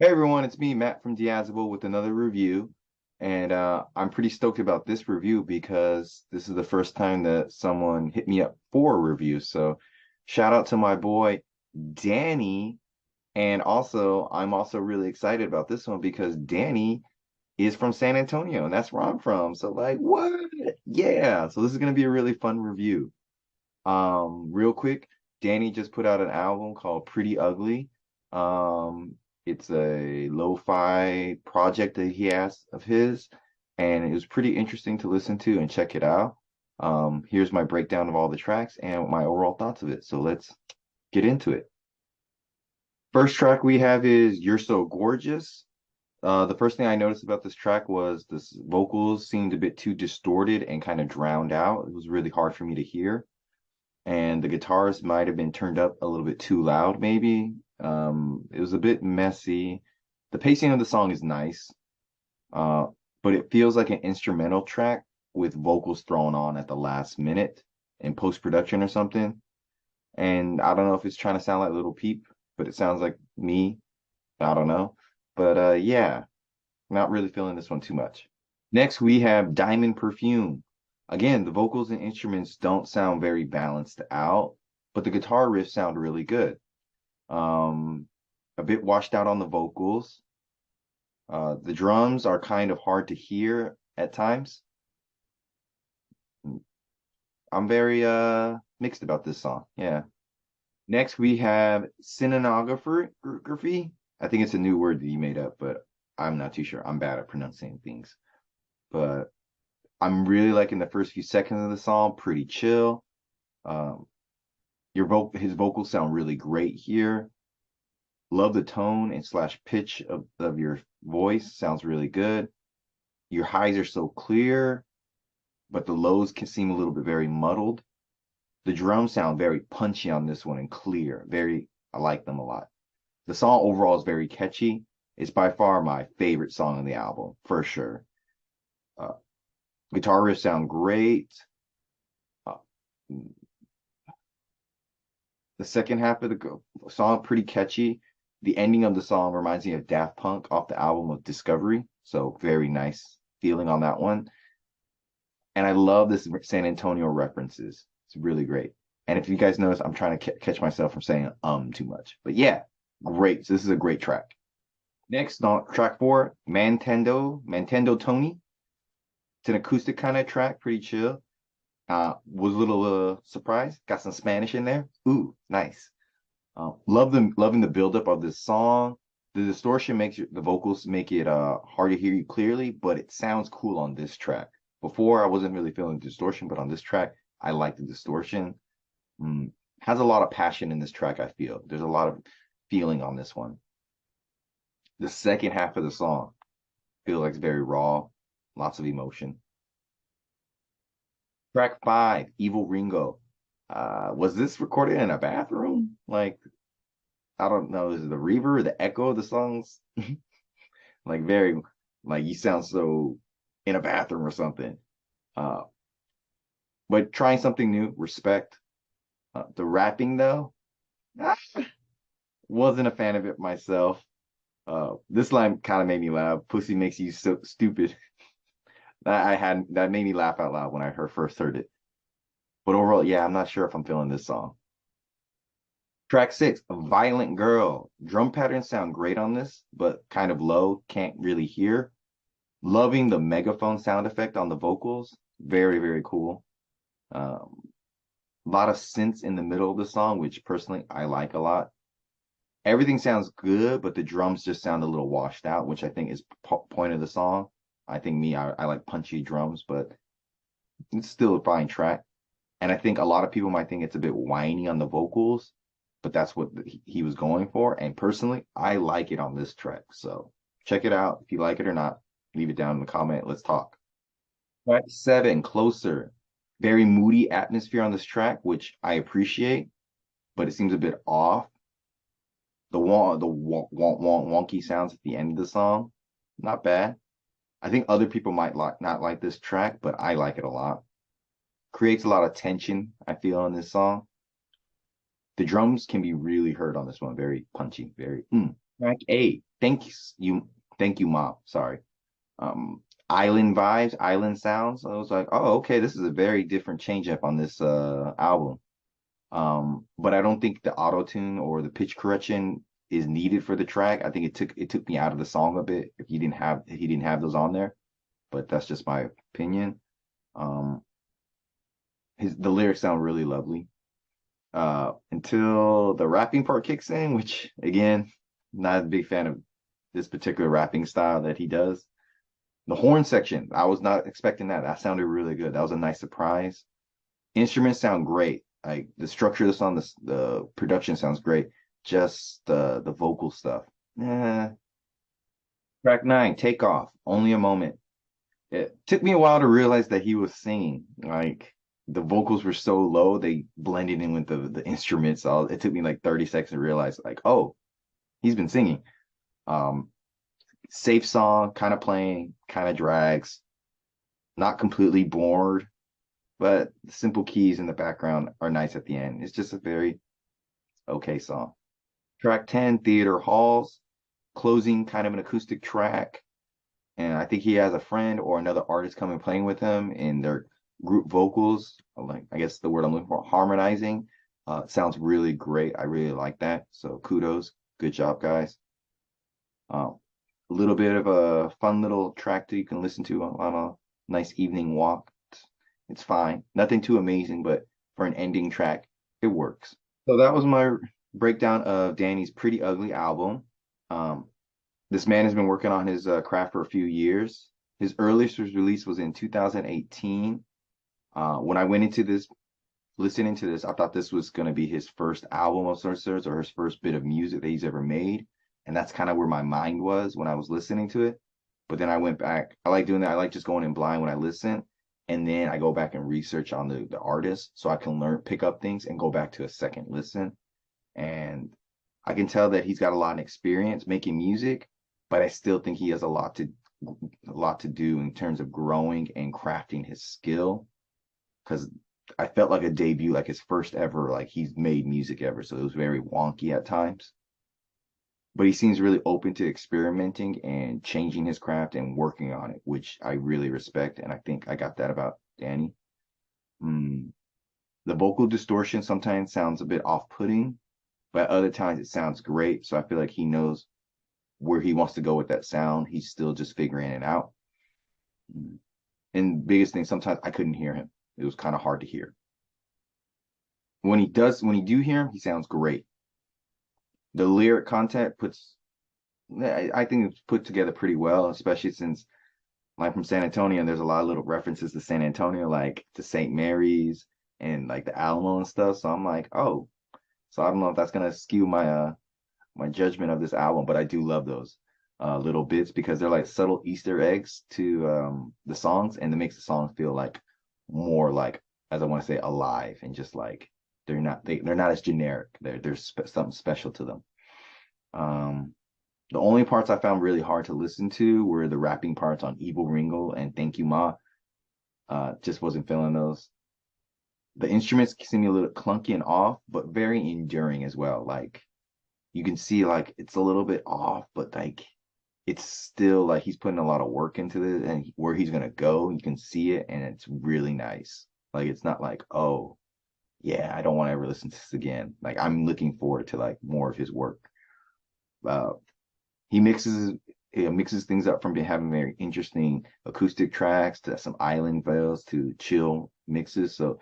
Hey everyone, it's me, Matt from Diazable with another review. And I'm pretty stoked about this review because this is the first time that someone hit me up for a review. So shout out to my boy Danny. And also, I'm also really excited about this one because Danny is from San Antonio, and that's where I'm from. So like, what? Yeah. So this is gonna be a really fun review. Real quick, Danny just put out an album called Pretty Ugly. It's a lo-fi project that he has of his, and it was pretty interesting to listen to and check it out. Here's my breakdown of all the tracks and my overall thoughts of it. So let's get into it. First track we have is You're So Gorgeous. The first thing I noticed about this track was the vocals seemed a bit too distorted and kind of drowned out. It was really hard for me to hear, and the guitars might have been turned up a little bit too loud, maybe. It was a bit messy. The pacing of the song is nice, uh, but it feels like an instrumental track with vocals thrown on at the last minute in post-production or something. And I don't know if it's trying to sound like Little Peep, but it sounds like me. I don't know. But yeah, not really feeling this one too much. Next, we have Diamond Perfume. Again, the vocals and instruments don't sound very balanced out, but the guitar riffs sound really good. Um, a bit washed out on the vocals. The drums are kind of hard to hear at times. I'm very mixed about this song. Yeah. Next, we have Cinematography. I think it's a new word that you made up, but I'm not too sure. I'm bad at pronouncing things. But I'm really liking the first few seconds of the song, pretty chill. Um, his vocals sound really great here. Love the tone and slash pitch of your voice. Sounds really good. Your highs are so clear, but the lows can seem a little bit very muddled. The drums sound very punchy on this one and clear. I like them a lot. The song overall is very catchy. It's by far my favorite song on the album, for sure. Uh, Guitar riffs sound great. Uh, the second half of the song pretty catchy. The ending of the song reminds me of Daft Punk off the album of Discovery, so very nice feeling on that one. And I love this San Antonio references. It's really great. And if you guys notice, I'm trying to catch myself from saying too much. But yeah, great. So this is a great track. Next on track 4, Mantendo Tony. It's an acoustic kind of track, pretty chill. Was a little surprised. Got some Spanish in there. Ooh, nice. Loving the buildup of this song. The distortion makes the vocals make it hard to hear you clearly, but it sounds cool on this track. Before I wasn't really feeling distortion, but on this track, I like the distortion. Has a lot of passion in this track, I feel. There's a lot of feeling on this one. The second half of the song feels like it's very raw, lots of emotion. Track 5, Evil Ringo. Was this recorded in a bathroom? Like, I don't know, is it the reverb or the echo of the songs? Like very like you sound so in a bathroom or something. Uh, but trying something new, respect. The rapping though, wasn't a fan of it myself. This line kind of made me laugh. Pussy makes you so stupid. That made me laugh out loud when I first heard it. But overall, yeah, I'm not sure if I'm feeling this song. Track 6, Violent Girl. Drum patterns sound great on this, but kind of low, can't really hear. Loving the megaphone sound effect on the vocals. Very, very cool. Um, a lot of synths in the middle of the song, which personally I like a lot. Everything sounds good, but the drums just sound a little washed out, which I think is point of the song. I think I like punchy drums, but it's still a fine track. And I think a lot of people might think it's a bit whiny on the vocals, but that's what he was going for. And personally, I like it on this track. So check it out. If you like it or not, leave it down in the comment. Let's talk. Track 7, Closer. Very moody atmosphere on this track, which I appreciate, but it seems a bit off. Wonky sounds at the end of the song, not bad. I think other people might not like this track, but I like it a lot. Creates a lot of tension, I feel, in this song. The drums can be really heard on this one. Very punchy, very. Track 8, thank you, thank you, Mom. Sorry. Um, Island vibes, island sounds. I was like, oh, okay, this is a very different change up on this album. But I don't think the auto tune or the pitch correction is needed for the track. I think it took me out of the song a bit if he didn't have those on there. But that's just my opinion. Um, the lyrics sound really lovely. Until the rapping part kicks in, which again, not a big fan of this particular rapping style that he does. The horn section, I was not expecting that. That sounded really good. That was a nice surprise. Instruments sound great. Like the structure of the song, the production sounds great. Just the vocal stuff. Yeah. Track 9, Take Off, Only a Moment. It took me a while to realize that he was singing. Like the vocals were so low, they blended in with the instruments. It took me like 30 seconds to realize, like, oh, he's been singing. Um, Safe song, kind of playing, kind of drags. Not completely bored, but the simple keys in the background are nice at the end. It's just a very okay song. Track 10, Theater Halls, closing, kind of an acoustic track. And I think he has a friend or another artist coming playing with him in their group vocals. Like, I guess the word I'm looking for, harmonizing. It sounds really great. I really like that. So kudos. Good job, guys. A little bit of a fun little track that you can listen to on a nice evening walk. It's fine. Nothing too amazing, but for an ending track, it works. So that was my breakdown of Danny's Pretty Ugly album. Um, this man has been working on his craft for a few years. His earliest release was in 2018. When I went into this, listening to this, I thought this was going to be his first album of sorts or his first bit of music that he's ever made. And that's kind of where my mind was when I was listening to it. But then I went back. I like doing that. I like just going in blind when I listen. And then I go back and research on the artist so I can learn, pick up things and go back to a second listen. And I can tell that he's got a lot of experience making music, but I still think he has a lot to do in terms of growing and crafting his skill. Because I felt like a debut, like his first ever, like he's made music ever. So it was very wonky at times. But he seems really open to experimenting and changing his craft and working on it, which I really respect. And I think I got that about Danny. Mm. The vocal distortion sometimes sounds a bit off-putting, but other times it sounds great. So I feel like he knows where he wants to go with that sound. He's still just figuring it out. And biggest thing, sometimes I couldn't hear him. It was kind of hard to hear. When you do hear him, he sounds great. The lyric content I think it's put together pretty well, especially since I'm from San Antonio and there's a lot of little references to San Antonio, like to St. Mary's and like the Alamo and stuff. So I'm like, oh, so I don't know if that's gonna skew my judgment of this album, but I do love those little bits because they're like subtle Easter eggs to the songs, and it makes the songs feel like more like, as I want to say, alive and just like they're not as generic. There's something special to them. The only parts I found really hard to listen to were the rapping parts on Evil Ringo and Thank You Ma. Just wasn't feeling those. The instruments seem a little clunky and off, but very enduring as well. Like you can see like it's a little bit off, but like it's still like he's putting a lot of work into this and where he's gonna go, you can see it and it's really nice. Like it's not like, oh yeah, I don't want to ever listen to this again. Like I'm looking forward to like more of his work. Uh, he mixes things up from having very interesting acoustic tracks to some island veils to chill mixes. So,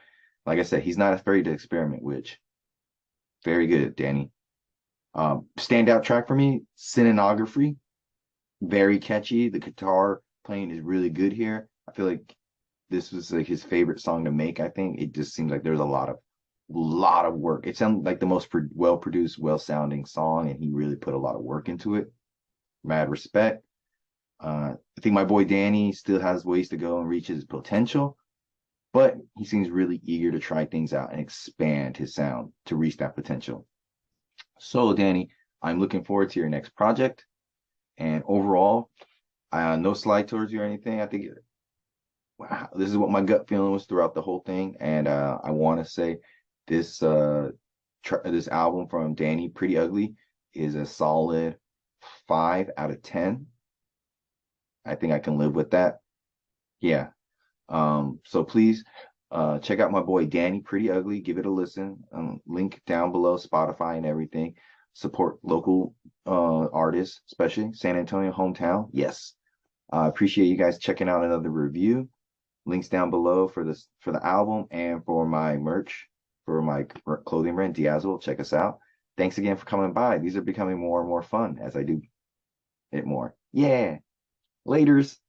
like I said, he's not afraid to experiment, which very good, Danny. Standout track for me, Cinematography, very catchy. The guitar playing is really good here. I feel like this was like his favorite song to make. I think it just seems like there's a lot of work. It sounded like the most well produced, well sounding song, and he really put a lot of work into it. Mad respect. I think my boy Danny still has ways to go and reach his potential, but he seems really eager to try things out and expand his sound to reach that potential. So, Danny, I'm looking forward to your next project. And overall, no slide towards you or anything. I think wow, this is what my gut feeling was throughout the whole thing. And I want to say this this album from Danny, Pretty Ugly, is a solid 5 out of 10. I think I can live with that. Yeah. So please check out my boy Danny Pretty Ugly. Give it a listen. Link down below, Spotify and everything. Support local artists, especially San Antonio hometown. Yes. I appreciate you guys checking out another review. Links down below for this for the album and for my merch for my clothing brand Diazzle. Check us out. Thanks again for coming by. These are becoming more and more fun as I do it more. Yeah. Laters.